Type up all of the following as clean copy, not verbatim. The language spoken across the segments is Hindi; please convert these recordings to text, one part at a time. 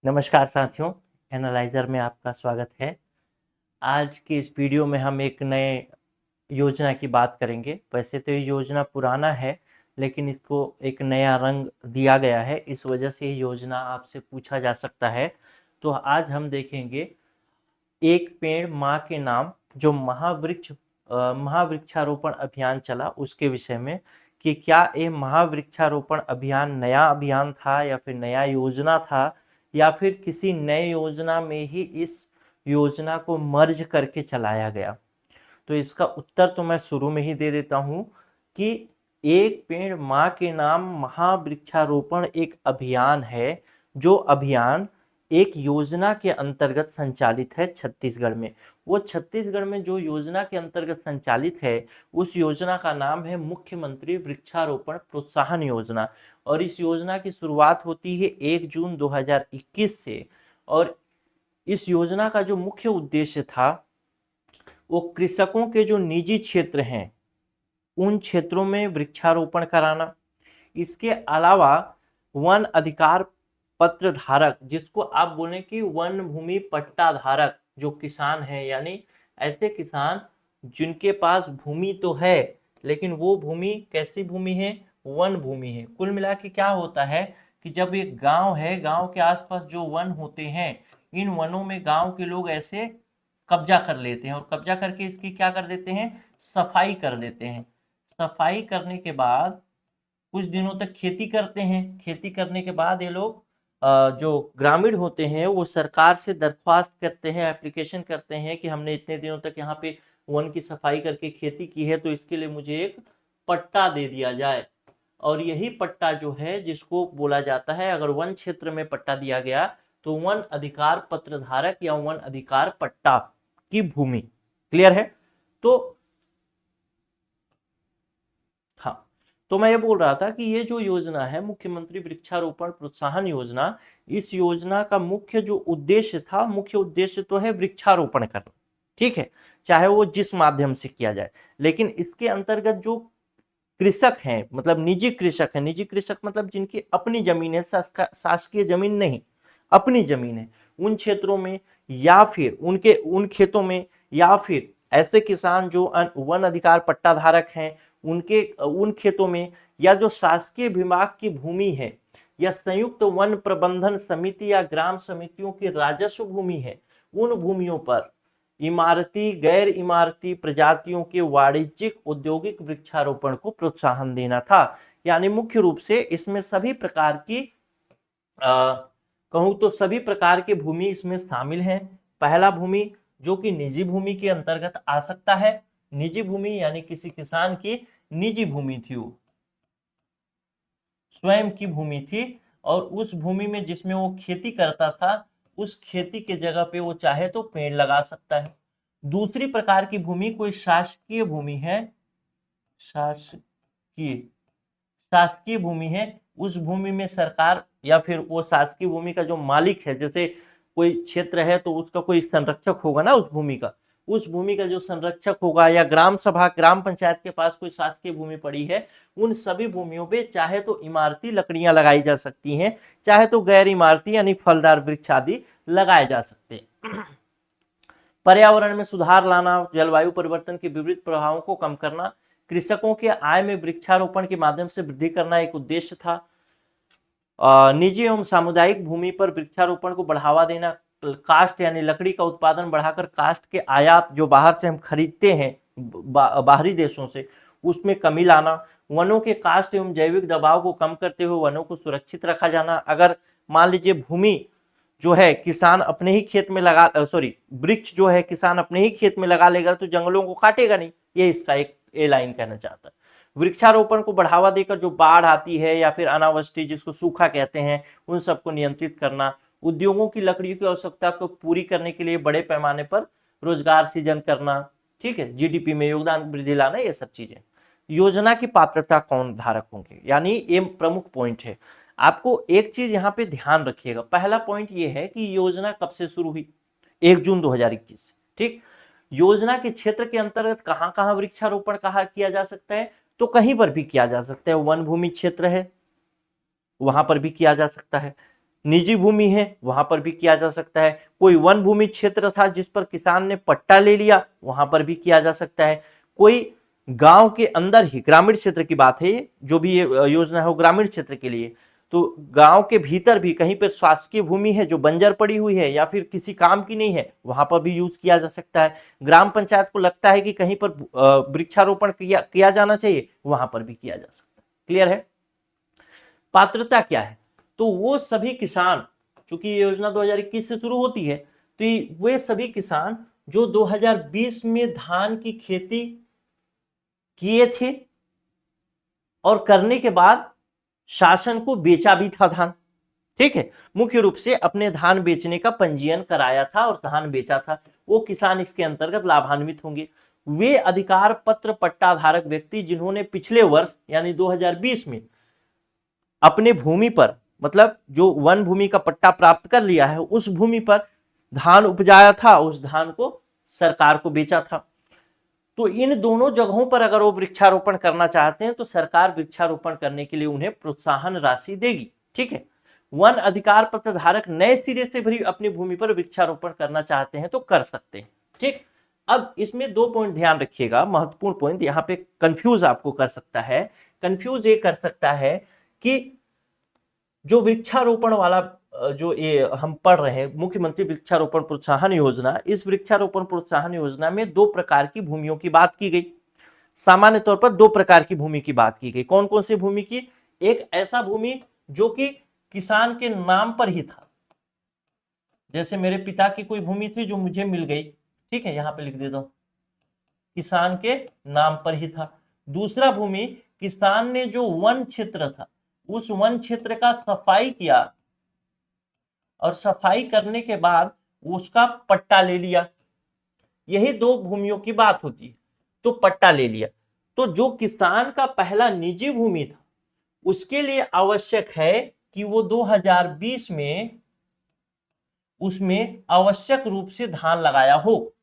नमस्कार साथियों, एनालाइजर में आपका स्वागत है। आज के इस वीडियो में हम एक नए योजना की बात करेंगे। वैसे तो ये योजना पुराना है, लेकिन इसको एक नया रंग दिया गया है, इस वजह से ये योजना आपसे पूछा जा सकता है। तो आज हम देखेंगे एक पेड़ माँ के नाम, जो महावृक्षारोपण अभियान चला उसके विषय में, कि क्या ये महावृक्षारोपण अभियान नया अभियान था या फिर नया योजना था, या फिर किसी नए योजना में ही इस योजना को मर्ज करके चलाया गया। तो इसका उत्तर तो मैं शुरू में ही दे देता हूं कि एक पेड़ माँ के नाम महावृक्षारोपण एक अभियान है, जो अभियान एक योजना के अंतर्गत संचालित है छत्तीसगढ़ में। वो छत्तीसगढ़ में जो योजना के अंतर्गत संचालित है, उस योजना का नाम है मुख्यमंत्री वृक्षारोपण प्रोत्साहन योजना। और इस योजना की शुरुआत होती है 1 जून 2021 से। और इस योजना का जो मुख्य उद्देश्य था, वो कृषकों के जो निजी क्षेत्र हैं उन क्षेत्रों में वृक्षारोपण कराना। इसके अलावा वन अधिकार पत्र धारक, जिसको आप बोलें कि वन भूमि पट्टा धारक जो किसान है, यानी ऐसे किसान जिनके पास भूमि तो है लेकिन वो भूमि कैसी भूमि है, वन भूमि है। कुल मिला के क्या होता है कि जब एक गांव है, गांव के आसपास जो वन होते हैं, इन वनों में गांव के लोग ऐसे कब्जा कर लेते हैं और कब्जा करके इसकी क्या कर देते हैं, सफाई कर देते हैं। सफाई करने के बाद कुछ दिनों तक खेती करते हैं। खेती करने के बाद ये लोग जो ग्रामीण होते हैं वो सरकार से दरख्वास्त करते हैं, एप्लीकेशन करते हैं कि हमने इतने दिनों तक यहाँ पे वन की सफाई करके खेती की है, तो इसके लिए मुझे एक पट्टा दे दिया जाए। और यही पट्टा जो है, जिसको बोला जाता है, अगर वन क्षेत्र में पट्टा दिया गया तो वन अधिकार पत्र धारक या वन अधिकार पट्टा की भूमि। क्लियर है? तो हाँ, तो मैं ये बोल रहा था कि ये जो योजना है मुख्यमंत्री वृक्षारोपण प्रोत्साहन योजना, इस योजना का मुख्य जो उद्देश्य था, मुख्य उद्देश्य तो है वृक्षारोपण करना। ठीक है, चाहे वो जिस माध्यम से किया जाए, लेकिन इसके अंतर्गत जो कृषक हैं, मतलब निजी कृषक हैं, निजी कृषक मतलब जिनकी अपनी जमीन है, शासकीय जमीन नहीं, अपनी जमीन है, उन क्षेत्रों में या फिर उनके उन खेतों में, या फिर ऐसे किसान जो वन अधिकार पट्टा धारक हैं उनके उन खेतों में, या जो शासकीय विभाग की भूमि है, या संयुक्त वन प्रबंधन समिति या ग्राम समितियों की राजस्व भूमि है, उन भूमियों पर इमारती गैर इमारती प्रजातियों के वाणिज्यिक औद्योगिक वृक्षारोपण को प्रोत्साहन देना था। यानी मुख्य रूप से इसमें सभी प्रकार की कहूं तो सभी प्रकार के भूमि इसमें शामिल हैं। पहला भूमि जो कि निजी भूमि के अंतर्गत आ सकता है। निजी भूमि यानी किसी किसान की निजी भूमि थी, वो स्वयं की भूमि थी, और उस भूमि में जिसमें वो खेती करता था, उस खेती के जगह पे वो चाहे तो पेड़ लगा सकता है। दूसरी प्रकार की भूमि कोई शासकीय भूमि है, शासकीय शासकीय भूमि है। उस भूमि में सरकार या फिर वो शासकीय भूमि का जो मालिक है, जैसे कोई क्षेत्र है तो उसका कोई संरक्षक होगा ना उस भूमि का, उस भूमि का जो संरक्षक होगा, या ग्राम सभा ग्राम पंचायत के पास कोई शासकीय भूमि पड़ी है, उन सभी भूमियों पे चाहे तो इमारती लकड़ियां लगाई जा सकती हैं, चाहे तो गैर इमारती यानी फलदार वृक्ष आदि लगाए जा सकते हैं। पर्यावरण में सुधार लाना, जलवायु परिवर्तन के विपरीत प्रभावों को कम करना, कृषकों के आय में वृक्षारोपण के माध्यम से वृद्धि करना एक उद्देश्य था। निजी एवं सामुदायिक भूमि पर वृक्षारोपण को बढ़ावा देना, कास्ट यानी लकड़ी का उत्पादन बढ़ाकर कास्ट के आयात जो बाहर से हम खरीदते हैं बाहरी देशों से, उसमें कमी लाना, वनों के कास्ट एवं जैविक दबाव को कम करते हुए वनों को सुरक्षित रखा जाना। अगर मान लीजिए भूमि जो है किसान अपने ही खेत में लगा सॉरी वृक्ष जो है किसान अपने ही खेत में लगा लेगा तो जंगलों को काटेगा नहीं, ये इसका एक ए लाइन कहना चाहता है। वृक्षारोपण को बढ़ावा देकर जो बाढ़ आती है या फिर अनावृष्टि जिसको सूखा कहते हैं, उन सबको नियंत्रित करना, उद्योगों की लकड़ी की आवश्यकता को पूरी करने के लिए बड़े पैमाने पर रोजगार सृजन करना, ठीक है, जीडीपी में योगदान वृद्धि लाना, ये सब चीजें। योजना की पात्रता कौन धारक होंगे, यानी ये प्रमुख पॉइंट है। आपको एक चीज यहाँ पे ध्यान रखिएगा, पहला पॉइंट ये है कि योजना कब से शुरू हुई, 1 जून 2021। ठीक, योजना के क्षेत्र के अंतर्गत कहां कहां वृक्षारोपण कहा किया जा सकता है, तो कहीं पर भी किया जा सकता है। वन भूमि क्षेत्र है वहां पर भी किया जा सकता है, निजी भूमि है वहां पर भी किया जा सकता है, कोई वन भूमि क्षेत्र था जिस पर किसान ने पट्टा ले लिया वहां पर भी किया जा सकता है, कोई गांव के अंदर ही, ग्रामीण क्षेत्र की बात है, जो भी ये योजना है वो ग्रामीण क्षेत्र के लिए, तो गांव के भीतर भी कहीं पर शासकीय भूमि है जो बंजर पड़ी हुई है या फिर किसी काम की नहीं है वहां पर भी यूज किया जा सकता है। ग्राम पंचायत को लगता है कि कहीं पर वृक्षारोपण किया जाना चाहिए वहां पर भी किया जा सकता है। क्लियर है? पात्रता क्या है? तो वो सभी किसान, चूंकि ये योजना 2021 से शुरू होती है, तो वे सभी किसान जो 2020 में धान की खेती किए थे और करने के बाद शासन को बेचा भी था धान, ठीक है, मुख्य रूप से अपने धान बेचने का पंजीयन कराया था और धान बेचा था, वो किसान इसके अंतर्गत लाभान्वित होंगे। वे अधिकार पत्र पट्टा धारक व्यक्ति जिन्होंने पिछले वर्ष यानी 2020 में अपने भूमि पर, मतलब जो वन भूमि का पट्टा प्राप्त कर लिया है, उस भूमि पर धान उपजाया था, उस धान को सरकार को बेचा था। तो इन दोनों जगहों पर अगर वो वृक्षारोपण करना चाहते हैं तो सरकार वृक्षारोपण करने के लिए उन्हें प्रोत्साहन राशि देगी, ठीक है। वन अधिकार पत्र धारक नए सिरे से भी अपनी भूमि पर वृक्षारोपण करना चाहते हैं तो कर सकते हैं, ठीक। अब इसमें 2 पॉइंट ध्यान रखिएगा, महत्वपूर्ण पॉइंट, यहाँ पे कंफ्यूज आपको कर सकता है। कंफ्यूज ये कर सकता है कि जो वृक्षारोपण वाला जो ये हम पढ़ रहे हैं, मुख्यमंत्री वृक्षारोपण प्रोत्साहन योजना, इस वृक्षारोपण प्रोत्साहन योजना में 2 प्रकार की भूमियों की बात की गई। सामान्य तौर पर 2 प्रकार की भूमि की बात की गई। कौन कौन सी भूमि की? एक ऐसा भूमि जो कि किसान के नाम पर ही था, जैसे मेरे पिता की कोई भूमि थी जो मुझे मिल गई, ठीक है, यहां पे लिख देता हूं, किसान के नाम पर ही था। दूसरा भूमि, किसान ने जो वन क्षेत्र था उस वन क्षेत्र का सफाई किया और सफाई करने के बाद उसका पट्टा ले लिया। यही 2 भूमियों की बात होती है। तो पट्टा ले लिया, तो जो किसान का पहला निजी भूमि था उसके लिए आवश्यक है कि वो 2020 में उसमें आवश्यक रूप से धान लगाया हो।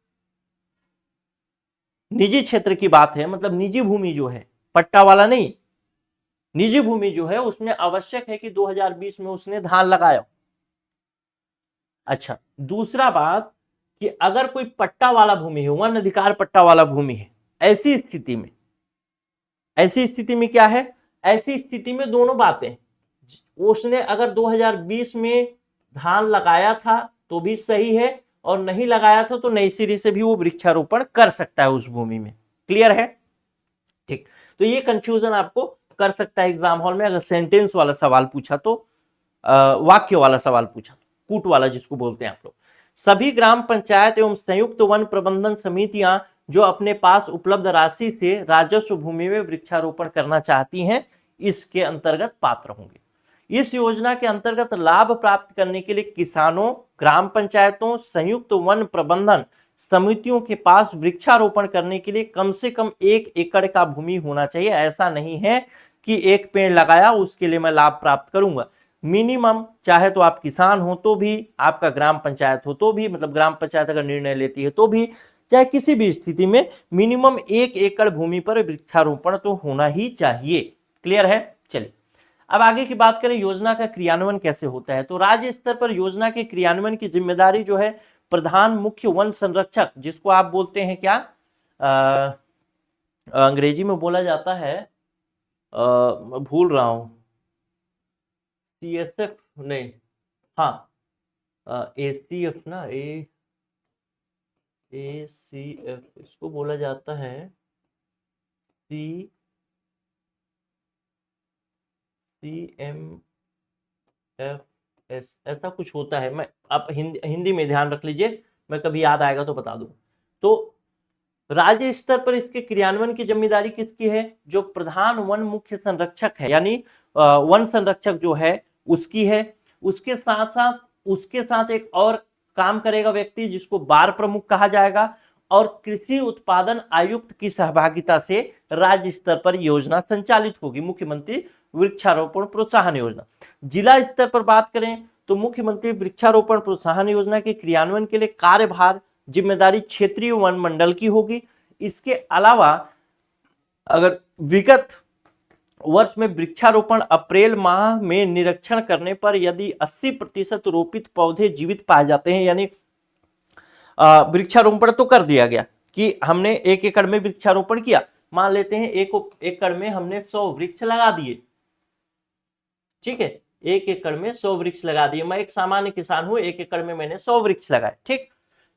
निजी क्षेत्र की बात है, मतलब निजी भूमि जो है, पट्टा वाला नहीं, निजी भूमि जो है उसमें आवश्यक है कि 2020 में उसने धान लगाया। अच्छा, दूसरा बात कि अगर कोई पट्टा वाला भूमि है, वन अधिकार पट्टा वाला भूमि है, ऐसी स्थिति में क्या है? ऐसी स्थिति में दोनों बातें, उसने अगर 2020 में धान लगाया था तो भी सही है और नहीं लगाया था तो नई सिरे से भी वो वृक्षारोपण कर सकता है उस भूमि में। क्लियर है? ठीक। तो ये कंफ्यूजन आपको कर सकता है एग्जाम हॉल में, अगर सेंटेंस वाला सवाल पूछा तो, वाक्य वाला सवाल पूछा, कूट वाला जिसको बोलते हैं आप लोग। सभी ग्राम पंचायत एवं संयुक्त वन प्रबंधन समितियां जो अपने पास उपलब्ध राशि से राजस्व भूमि में वृक्षारोपण करना चाहती हैं इसके अंतर्गत पात्र होंगे। इस योजना के अंतर्गत लाभ प्राप्त करने के लिए किसानों, ग्राम पंचायतों, संयुक्त वन प्रबंधन समितियों के पास वृक्षारोपण करने के लिए कम से कम 1 एकड़ का भूमि होना चाहिए। ऐसा नहीं है कि एक पेड़ लगाया उसके लिए मैं लाभ प्राप्त करूंगा। मिनिमम, चाहे तो आप किसान हो तो भी, आपका ग्राम पंचायत हो तो भी, मतलब ग्राम पंचायत अगर निर्णय लेती है तो भी, चाहे किसी भी स्थिति में मिनिमम 1 एकड़ भूमि पर वृक्षारोपण तो होना ही चाहिए। क्लियर है? चलिए अब आगे की बात करें, योजना का क्रियान्वयन कैसे होता है। तो राज्य स्तर पर योजना के क्रियान्वयन की जिम्मेदारी जो है प्रधान मुख्य वन संरक्षक, जिसको आप बोलते हैं क्या, अंग्रेजी में बोला जाता है, भूल रहा हूं, CSF नहीं, हाँ, ACF ना, ACF इसको बोला जाता है, CMFS ऐसा कुछ होता है। मैं, आप हिंदी में ध्यान रख लीजिए, मैं कभी याद आएगा तो बता दूं। तो राज्य स्तर पर इसके क्रियान्वयन की जिम्मेदारी किसकी है? जो प्रधान वन मुख्य संरक्षक है, यानी वन संरक्षक जो है उसकी है। उसके साथ एक और काम करेगा व्यक्ति जिसको बार प्रमुख कहा जाएगा, और कृषि उत्पादन आयुक्त की सहभागिता से राज्य स्तर पर योजना संचालित होगी, मुख्यमंत्री वृक्षारोपण प्रोत्साहन योजना। जिला स्तर पर बात करें तो मुख्यमंत्री वृक्षारोपण प्रोत्साहन योजना के क्रियान्वयन के लिए कार्यभार, जिम्मेदारी क्षेत्रीय वन मंडल की होगी। इसके अलावा अगर विगत वर्ष में वृक्षारोपण अप्रैल माह में निरीक्षण करने पर यदि 80% रोपित पौधे जीवित पाए जाते हैं, यानी वृक्षारोपण तो कर दिया गया कि हमने 1 एकड़ में वृक्षारोपण किया, मान लेते हैं 1 एकड़ में हमने 100 वृक्ष लगा दिए, ठीक है, 1 एकड़ में 100 वृक्ष लगा दिए। मैं एक सामान्य किसान हूं, 1 एकड़ में मैंने 100 वृक्ष लगाए, ठीक।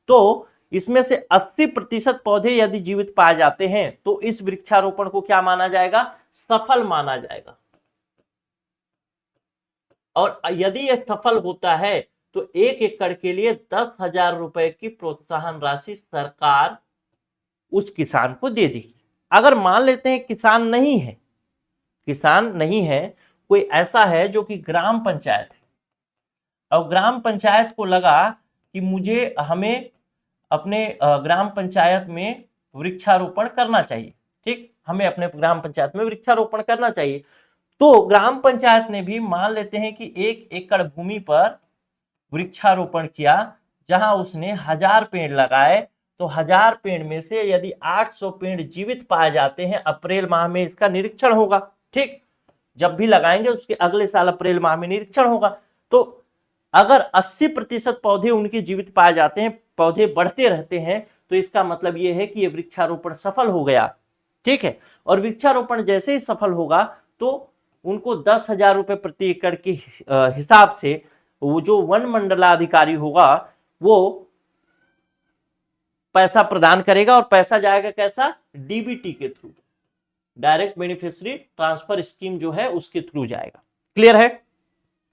तो इसमें से 80% पौधे यदि जीवित पाए जाते हैं तो इस वृक्षारोपण को क्या माना जाएगा? सफल माना जाएगा। और यदि यह सफल होता है तो 1 एकड़ के लिए 10,000 रुपए की प्रोत्साहन राशि सरकार उस किसान को दे देगी। अगर मान लेते हैं किसान नहीं है, कोई ऐसा है जो कि ग्राम पंचायत है, और ग्राम पंचायत को लगा कि हमें अपने ग्राम पंचायत में वृक्षारोपण करना चाहिए, ठीक, हमें अपने ग्राम पंचायत में वृक्षारोपण करना चाहिए, तो ग्राम पंचायत ने भी मान लेते हैं कि 1 एकड़ भूमि पर वृक्षारोपण किया, जहां उसने 1000 पेड़ लगाए, तो 1000 पेड़ में से यदि 800 पेड़ जीवित पाए जाते हैं, अप्रैल माह में इसका निरीक्षण होगा, ठीक, जब भी लगाएंगे उसके अगले साल अप्रैल माह में निरीक्षण होगा। तो अगर 80% पौधे उनके जीवित पाए जाते हैं, पौधे बढ़ते रहते हैं, तो इसका मतलब यह है कि यह वृक्षारोपण सफल हो गया, ठीक है। और वृक्षारोपण जैसे ही सफल होगा तो उनको 10,000 रुपए प्रति एकड़ के हिसाब से वो जो वन मंडलाधिकारी होगा वो पैसा प्रदान करेगा, और पैसा जाएगा कैसा? डीबीटी के through, direct beneficiary transfer scheme जो है उसके थ्रू जाएगा। क्लियर है?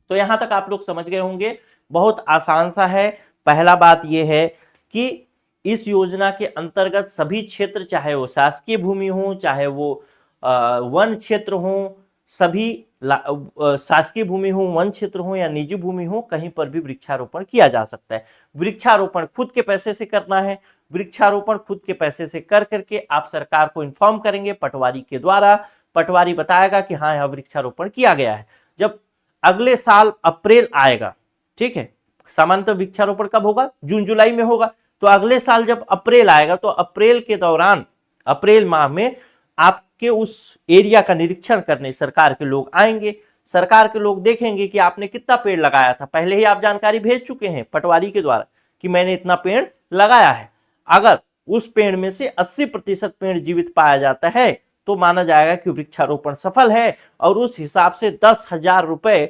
तो यहां तक आप लोग समझ गए होंगे, बहुत आसान सा है। पहला बात यह है कि इस योजना के अंतर्गत सभी क्षेत्र, चाहे वो शासकीय भूमि हो, चाहे वो वन क्षेत्र हो, सभी शासकीय भूमि हो, वन क्षेत्र हो या निजी भूमि हो, कहीं पर भी वृक्षारोपण किया जा सकता है। वृक्षारोपण खुद के पैसे से करना है, वृक्षारोपण खुद के पैसे से कर करके आप सरकार को इन्फॉर्म करेंगे पटवारी के द्वारा, पटवारी बताएगा कि हाँ यहाँ वृक्षारोपण किया गया है। जब अगले साल अप्रैल आएगा, ठीक है, सामान्यतः वृक्षारोपण कब होगा? जून जुलाई में होगा, तो अगले साल जब अप्रैल आएगा तो अप्रैल के दौरान, अप्रैल माह में आपके उस एरिया का निरीक्षण करने सरकार के लोग आएंगे, सरकार के लोग देखेंगे कि आपने कितना पेड़ लगाया था, पहले ही आप जानकारी भेज चुके हैं पटवारी के द्वारा कि मैंने इतना पेड़ लगाया है। अगर उस पेड़ में से 80% पेड़ जीवित पाया जाता है तो माना जाएगा कि वृक्षारोपण सफल है, और उस हिसाब से 10,000 रुपए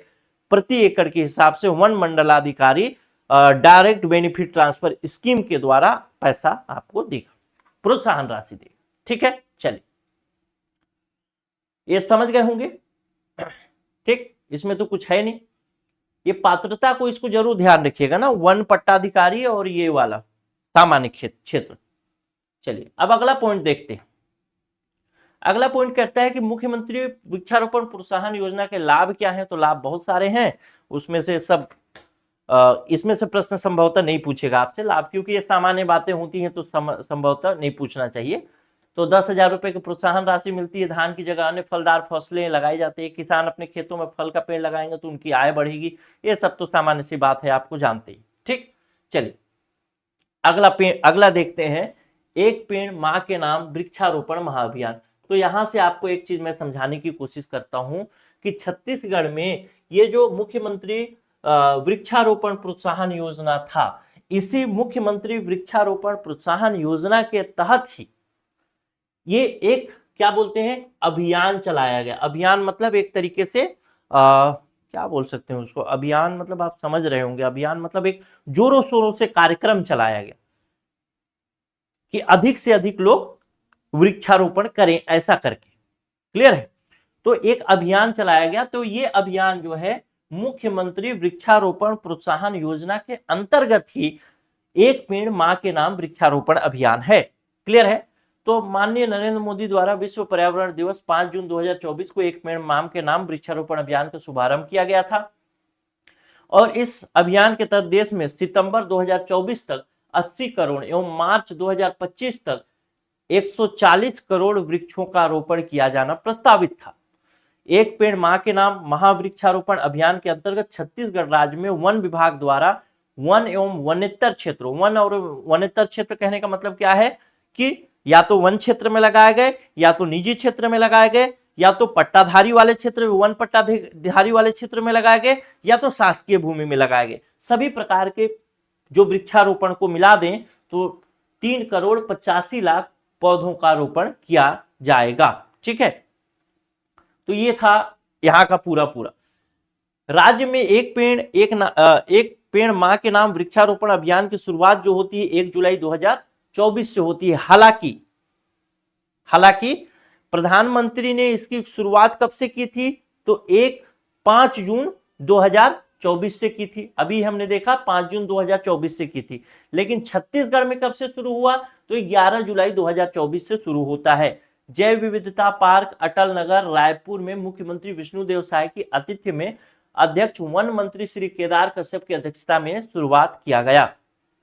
प्रति एकड़ के हिसाब से वन मंडलाधिकारी डायरेक्ट बेनिफिट ट्रांसफर स्कीम के द्वारा पैसा आपको देगा, प्रोत्साहन राशि देगा। ठीक है, चलिए ये समझ गए होंगे, ठीक, इसमें तो कुछ है नहीं। ये पात्रता को इसको जरूर ध्यान रखिएगा ना, वन पट्टाधिकारी और ये वाला सामान्य क्षेत्र। चलिए अब अगला पॉइंट देखते हैं। अगला पॉइंट कहता है कि मुख्यमंत्री वृक्षारोपण प्रोत्साहन योजना के लाभ क्या हैं। तो लाभ बहुत सारे हैं, उसमें से सब इसमें से प्रश्न संभवतः नहीं पूछेगा आपसे लाभ, क्योंकि ये सामान्य बातें होती हैं तो संभवतः नहीं पूछना चाहिए। तो 10,000 रुपए की प्रोत्साहन राशि मिलती है, धान की जगह अन्य फलदार फसलें लगाई जाती है, किसान अपने खेतों में फल का पेड़ लगाएंगे तो उनकी आय बढ़ेगी, ये सब तो सामान्य सी बात है, आपको जानते ही। ठीक, चलिए अगला देखते हैं, एक पेड़ मां के नाम वृक्षारोपण महाअभियान। तो यहां से आपको एक चीज मैं समझाने की कोशिश करता हूं कि छत्तीसगढ़ में ये जो मुख्यमंत्री वृक्षारोपण प्रोत्साहन योजना था, इसी मुख्यमंत्री वृक्षारोपण प्रोत्साहन योजना के तहत ही ये एक क्या बोलते हैं अभियान चलाया गया। अभियान मतलब एक तरीके से क्या बोल सकते हैं उसको, अभियान मतलब आप समझ रहे होंगे, अभियान मतलब एक जोरों शोरों से कार्यक्रम चलाया गया कि अधिक से अधिक लोग वृक्षारोपण करें, ऐसा करके। क्लियर है? तो एक अभियान चलाया गया, तो ये अभियान जो है मुख्यमंत्री वृक्षारोपण प्रोत्साहन योजना के अंतर्गत ही एक पेड़ मां के नाम वृक्षारोपण अभियान है। क्लियर है? तो माननीय नरेंद्र मोदी द्वारा विश्व पर्यावरण दिवस 5 जून 2024 को एक पेड़ मां के नाम वृक्षारोपण अभियान का शुभारंभ किया गया था, और इस अभियान के तहत देश में सितंबर 2024 तक 80 करोड़ एवं मार्च 2025 तक 140 करोड़ वृक्षों का रोपण किया जाना प्रस्तावित था। एक पेड़ मां के नाम महावृक्षारोपण अभियान के अंतर्गत छत्तीसगढ़ राज्य में वन विभाग द्वारा वन एवं वनेतर क्षेत्रों, वन और वनेतर क्षेत्र कहने का मतलब क्या है कि या तो वन क्षेत्र में लगाए गए, या तो निजी क्षेत्र में लगाए गए, या तो पट्टाधारी वाले क्षेत्र में, वन पट्टाधारी वाले क्षेत्र में लगाए गए, या तो शासकीय भूमि में लगाए गए। सभी प्रकार के जो वृक्षारोपण को मिला दें तो 3,85,00,000 पौधों का रोपण किया जाएगा। ठीक है, तो ये था यहाँ का पूरा पूरा। राज्य में एक पेड़ मां के नाम वृक्षारोपण अभियान की शुरुआत जो होती है 1 जुलाई 2024 से होती है। हालांकि प्रधानमंत्री ने इसकी शुरुआत कब से की थी, तो 5 जून 2024 से की थी। अभी हमने देखा 5 जून 2024 से की थी, लेकिन छत्तीसगढ़ में कब से शुरू हुआ, तो 11 जुलाई 2024 से शुरू होता है। जैव विविधता पार्क अटल नगर रायपुर में मुख्यमंत्री विष्णुदेव साय की आतिथ्य में अध्यक्ष वन मंत्री श्री केदार कश्यप की अध्यक्षता में शुरुआत किया गया।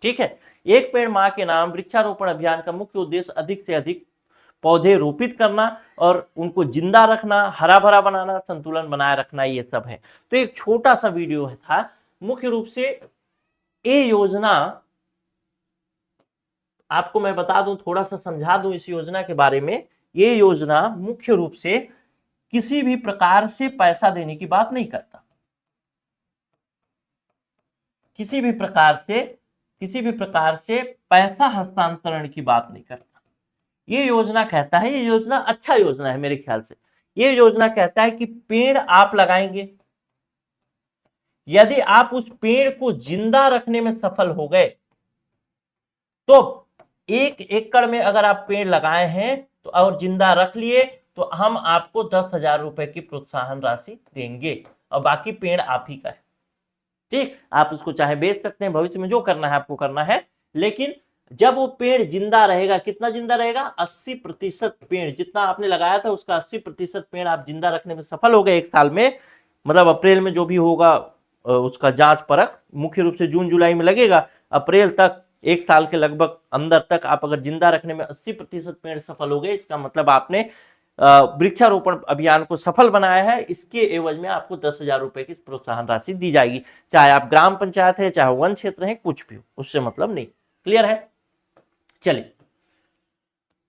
ठीक है, एक पेड़ मां के नाम वृक्षारोपण अभियान का मुख्य उद्देश्य अधिक से अधिक पौधे रोपित करना और उनको जिंदा रखना, हरा भरा बनाना, संतुलन बनाए रखना, ये सब है। तो एक छोटा सा वीडियो था। मुख्य रूप से ये योजना आपको मैं बता दूं, थोड़ा सा समझा दूं इस योजना के बारे में। ये योजना मुख्य रूप से किसी भी प्रकार से पैसा देने की बात नहीं करता, किसी भी प्रकार से पैसा हस्तांतरण की बात नहीं करता। ये योजना कहता है, ये योजना अच्छा योजना है मेरे ख्याल से। ये योजना कहता है कि पेड़ आप लगाएंगे, यदि आप उस पेड़ को जिंदा रखने में सफल हो गए तो 1 एकड़ में अगर आप पेड़ लगाए हैं तो और जिंदा रख लिए तो हम आपको 10,000 रुपए की प्रोत्साहन राशि देंगे और बाकी पेड़ आप ही का है। ठीक, आप उसको चाहे बेच सकते हैं, भविष्य में जो करना है आपको करना है, लेकिन जब वो पेड़ जिंदा रहेगा, कितना जिंदा रहेगा, 80% पेड़ जितना आपने लगाया था उसका 80% पेड़ आप जिंदा रखने में सफल हो गए 1 साल में, मतलब अप्रैल में जो भी होगा उसका जांच परख मुख्य रूप से जून जुलाई में लगेगा, अप्रैल तक 1 साल के लगभग अंदर तक आप अगर जिंदा रखने में 80% पेड़ सफल हो गए, इसका मतलब आपने वृक्षारोपण अभियान को सफल बनाया है। इसके एवज में आपको 10,000 रुपए की प्रोत्साहन राशि दी जाएगी, चाहे आप ग्राम पंचायत है, चाहे वन क्षेत्र है, कुछ भी हो, उससे मतलब नहीं। क्लियर है? चलिए,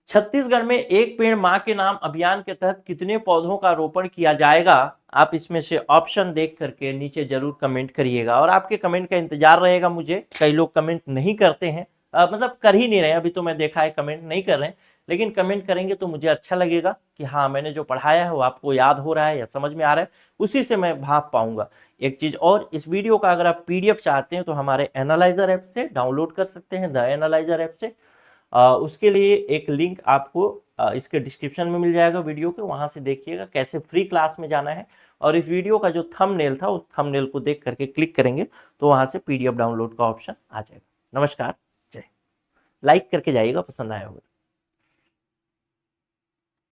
छत्तीसगढ़ में एक पेड़ मां के नाम अभियान के तहत कितने पौधों का रोपण किया जाएगा, आप इसमें से ऑप्शन देख करके नीचे जरूर कमेंट करिएगा और आपके कमेंट का इंतजार रहेगा मुझे। कई लोग कमेंट नहीं करते हैं, मतलब कर ही नहीं रहे, अभी तो मैं देखा है कमेंट नहीं कर रहे हैं, लेकिन कमेंट करेंगे तो मुझे अच्छा लगेगा कि हाँ मैंने जो पढ़ाया है वो आपको याद हो रहा है या समझ में आ रहा है, उसी से मैं भाप पाऊंगा। एक चीज और, इस वीडियो का अगर आप पीडीएफ चाहते हैं तो हमारे एनालाइजर ऐप से डाउनलोड कर सकते हैं, द एनालाइजर ऐप से। उसके लिए एक लिंक आपको इसके डिस्क्रिप्शन में मिल जाएगा वीडियो के, वहां से देखिएगा कैसे फ्री क्लास में जाना है। और इस वीडियो का जो थंबनेल था उस थंबनेल को देख करके क्लिक करेंगे तो वहां से पीडीएफ डाउनलोड का ऑप्शन आ जाएगा। नमस्कार, जय। लाइक करके जाइएगा पसंद आया होगा।